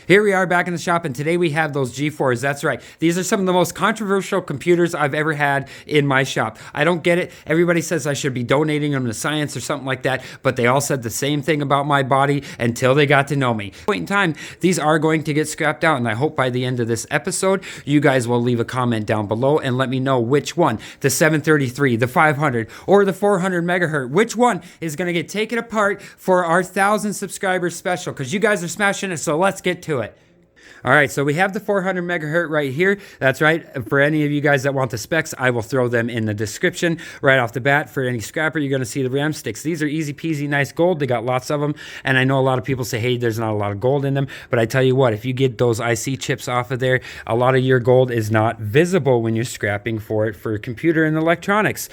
Here we are back in the shop, and today we have those G4s. That's right. These are some of the most controversial computers I've ever had in my shop. I don't get it. Everybody says I should be donating them to science or something like that, but they all said the same thing about my body until they got to know me. At this point in time, these are going to get scrapped out, and I hope by the end of this episode, you guys will leave a comment down below and let me know which one, the 733, the 500, or the 400 megahertz, which one is going to get taken apart for our 1,000 subscribers special, because you guys are smashing it, so let's get to it. All right, so we have the 400 megahertz right here. That's right. For any of you guys that want the specs, I will throw them in the description right off the bat. For any scrapper, you're going to see the RAM sticks. These are easy peasy, nice gold. They got lots of them. And I know a lot of people say, hey, there's not a lot of gold in them. But I tell you what, if you get those IC chips off of there, a lot of your gold is not visible when you're scrapping for it for computer and electronics.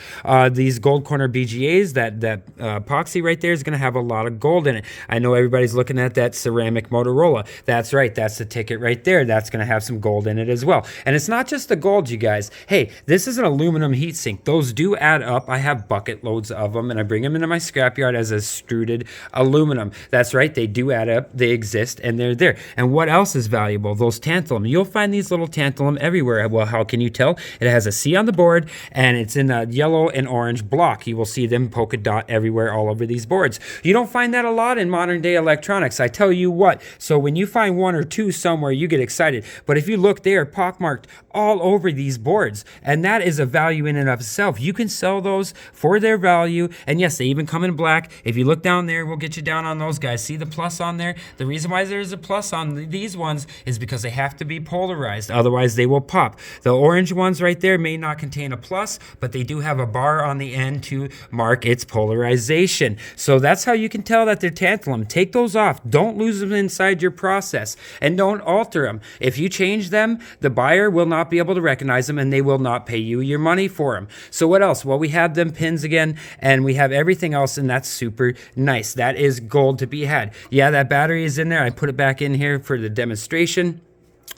These gold corner BGAs, that epoxy right there is going to have a lot of gold in it. I know everybody's looking at that ceramic Motorola. That's right. That's the ticket right there. That's going to have some gold in it as well. And it's not just the gold, you guys. Hey, this is an aluminum heatsink. Those do add up. I have bucket loads of them, and I bring them into my scrapyard as extruded aluminum. That's right. They do add up. They exist, and they're there. And what else is valuable? Those tantalum. You'll find these little tantalum everywhere. Well, how can you tell? It has a C on the board, and it's in a yellow and orange block. You will see them polka dot everywhere all over these boards. You don't find that a lot in modern day electronics. I tell you what. So when you find one or two somewhere, you get excited. But if you look, they are pockmarked all over these boards, and that is a value in and of itself. You can sell those for their value, and yes, they even come in black. If you look down there, we'll get you down on those guys. See the plus on there? The reason why there's a plus on these ones is because they have to be polarized, otherwise they will pop. The orange ones right there may not contain a plus, but they do have a bar on the end to mark its polarization. So that's how you can tell that they're tantalum. Take those off. Don't lose them inside your process, and don't alter them. If you change them, the buyer will not be able to recognize them, and they will not pay you your money for them. So what else? Well, we have them pins again, and we have everything else, and that's super nice. That is gold to be had. Yeah, that battery is in there. I put it back in here for the demonstration.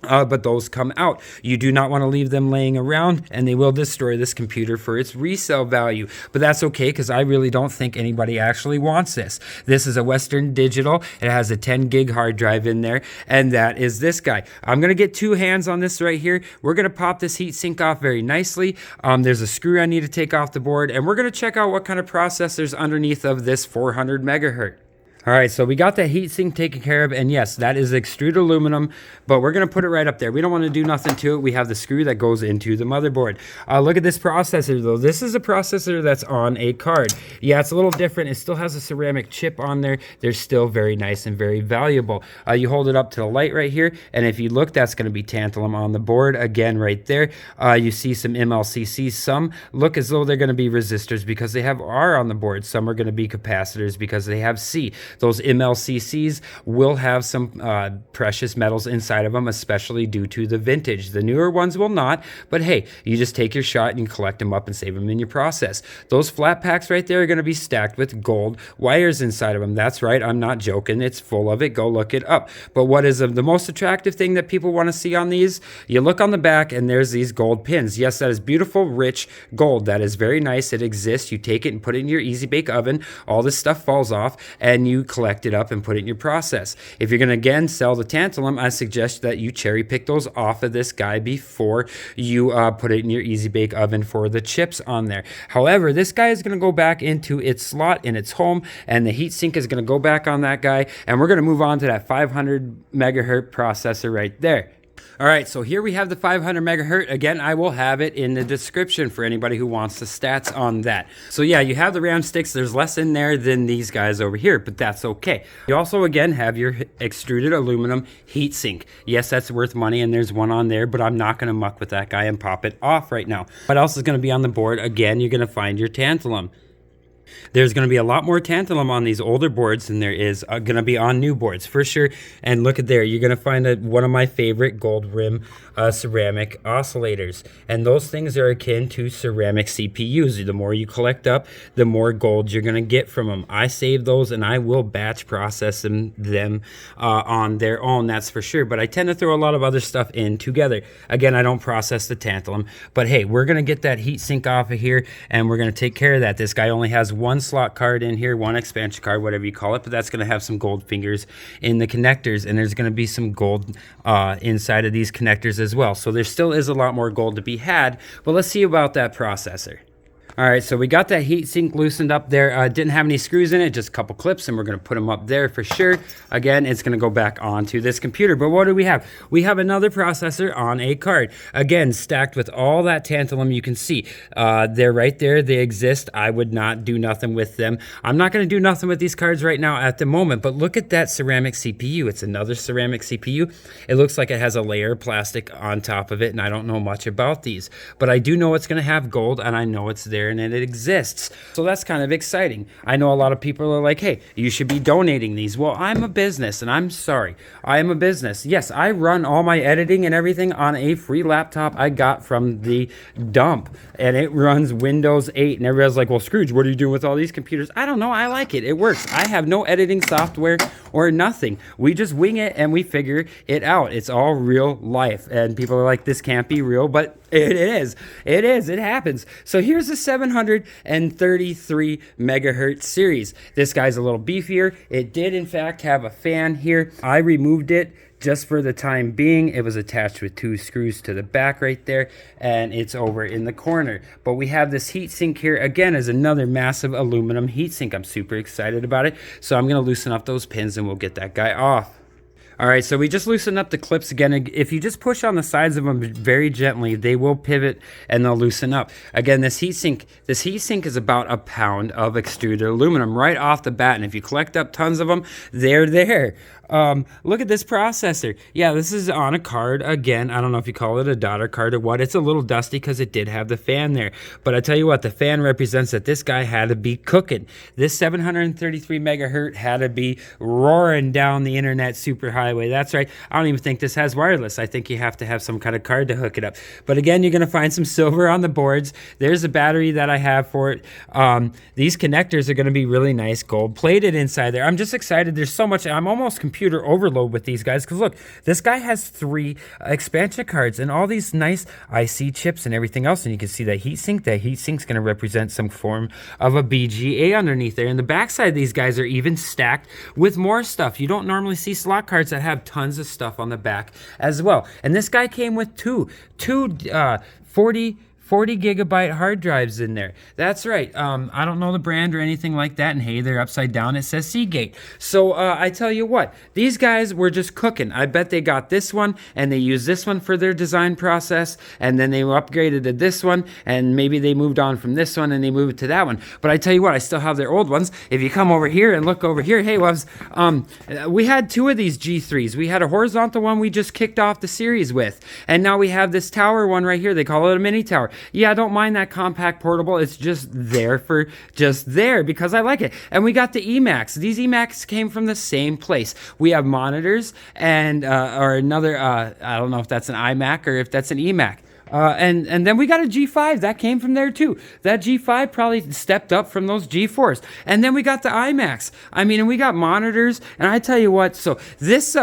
But those come out. You do not want to leave them laying around, and they will destroy this computer for its resale value. But that's okay, because I really don't think anybody actually wants this. This is a Western Digital. It has a 10 gig hard drive in there, and that is this guy. I'm going to get two hands on this right here. We're going to pop this heatsink off very nicely. There's a screw I need to take off the board, and we're going to check out what kind of processors underneath of this 400 megahertz. All right, so we got the heatsink taken care of, and yes, that is extruded aluminum, but we're going to put it right up there. We don't want to do nothing to it. We have the screw that goes into the motherboard. Look at this processor, though. This is a processor that's on a card. Yeah, it's a little different. It still has a ceramic chip on there. They're still very nice and very valuable. You hold it up to the light right here, and if you look, that's going to be tantalum on the board. Again, right there, you see some MLCCs. Some look as though they're going to be resistors because they have R on the board. Some are going to be capacitors because they have C. Those MLCCs will have some precious metals inside of them, especially due to the vintage. The newer ones will not, but hey, you just take your shot and you collect them up and save them in your process. Those flat packs right there are going to be stacked with gold wires inside of them. That's right, I'm not joking. It's full of it. Go look it up. But what is the most attractive thing that people want to see on these? You look on the back and there's these gold pins. Yes, that is beautiful, rich gold. That is very nice. It exists. You take it and put it in your easy bake oven. All this stuff falls off, and you collect it up and put it in your process. If you're going to again sell the tantalum, I suggest that you cherry pick those off of this guy before you put it in your easy bake oven for the chips on there. However, this guy is going to go back into its slot in its home, and the heatsink is going to go back on that guy, and we're going to move on to that 500 megahertz processor right there. All right, so here we have the 500 megahertz. Again, I will have it in the description for anybody who wants the stats on that. So yeah, you have the RAM sticks. There's less in there than these guys over here, but that's okay. You also, again, have your extruded aluminum heatsink. Yes, that's worth money, and there's one on there, but I'm not going to muck with that guy and pop it off right now. What else is going to be on the board? Again, you're going to find your tantalum. There's going to be a lot more tantalum on these older boards than there is going to be on new boards, for sure. And look at there, you're going to find one of my favorite gold rim ceramic oscillators. And those things are akin to ceramic CPUs. The more you collect up, the more gold you're going to get from them. I save those, and I will batch process them on their own, that's for sure. But I tend to throw a lot of other stuff in together. Again, I don't process the tantalum. But hey, we're going to get that heat sink off of here, and we're going to take care of that. This guy only has one slot card in here, one expansion card, whatever you call it, but that's going to have some gold fingers in the connectors, and there's going to be some gold inside of these connectors as well. So there still is a lot more gold to be had, but let's see about that processor. All right, so we got that heatsink loosened up there. Didn't have any screws in it, just a couple clips, and we're gonna put them up there for sure. Again, it's gonna go back onto this computer. But what do we have? We have another processor on a card. Again, stacked with all that tantalum you can see. They're right there, they exist. I would not do nothing with them. I'm not gonna do nothing with these cards right now at the moment, but look at that ceramic CPU. It's another ceramic CPU. It looks like it has a layer of plastic on top of it, and I don't know much about these. But I do know it's gonna have gold, and I know it's there and it exists. So that's kind of exciting. I know a lot of people are like, hey, you should be donating these. Well, I'm a business, and I'm sorry. I am a business. Yes, I run all my editing and everything on a free laptop I got from the dump, and it runs Windows 8. And everybody's like, well, Scrooge, what are you doing with all these computers? I don't know. I like it. It works. I have no editing software or nothing. We just wing it and we figure it out. It's all real life. And people are like, this can't be real, but it is. It is. It happens. So here's the 733 megahertz series. This guy's a little beefier. It did, in fact, have a fan here. I removed it just for the time being. It was attached with 2 screws to the back right there, and it's over in the corner. But we have this heatsink here, again, as another massive aluminum heatsink. I'm super excited about it. So I'm going to loosen up those pins and we'll get that guy off. All right, so we just loosened up the clips again. If you just push on the sides of them very gently, they will pivot and they'll loosen up. Again, this heatsink is about a pound of extruded aluminum right off the bat. And if you collect up tons of them, they're there. Look at this processor. Yeah, this is on a card. Again, I don't know if you call it a daughter card or what. It's a little dusty because it did have the fan there. But I tell you what, the fan represents that this guy had to be cooking. This 733 megahertz had to be roaring down the internet superhighway. That's right. I don't even think this has wireless. I think you have to have some kind of card to hook it up. But again, you're going to find some silver on the boards. There's a battery that I have for it. These connectors are going to be really nice gold plated inside there. I'm just excited. There's so much. I'm almost computer overload with these guys, because look, this guy has 3 expansion cards and all these nice IC chips and everything else, and you can see that heatsink. That heatsink's going to represent some form of a BGA underneath there. And the backside of these guys are even stacked with more stuff. You don't normally see slot cards that have tons of stuff on the back as well. And this guy came with two 40 gigabyte hard drives in there. That's right. I don't know the brand or anything like that. And hey, they're upside down. It says Seagate. So I tell you what, these guys were just cooking. I bet they got this one and they used this one for their design process. And then they upgraded to this one. And maybe they moved on from this one and they moved to that one. But I tell you what, I still have their old ones. If you come over here and look over here, hey, Wubs, we had 2 of these G3s. We had a horizontal one we just kicked off the series with. And now we have this tower one right here. They call it a mini tower. Yeah, I don't mind that compact portable. It's just there for just there because I like it. And we got the Emacs. These Emacs came from the same place. We have monitors and or another, I don't know if that's an iMac or if that's an Emac. And then we got a G5 that came from there too. That G5 probably stepped up from those G4s. And then we got the iMacs. I mean, and we got monitors. And I tell you what, so this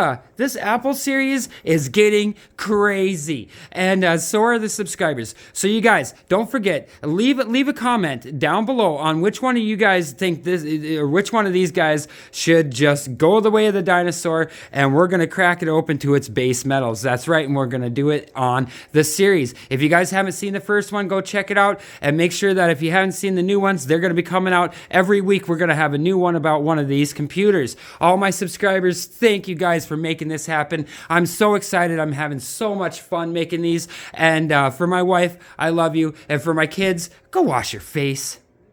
Apple series is getting crazy, and so are the subscribers. So you guys, don't forget, leave a comment down below on which one of you guys think this, or which one of these guys should just go the way of the dinosaur, and we're gonna crack it open to its base metals. That's right, and we're gonna do it on the series. If you guys haven't seen the first one, go check it out, and make sure that if you haven't seen the new ones, they're gonna be coming out every week. We're gonna have a new one about one of these computers. All my subscribers, thank you guys for making this happen. I'm so excited. I'm having so much fun making these. And for my wife, I love you. And for my kids, go wash your face.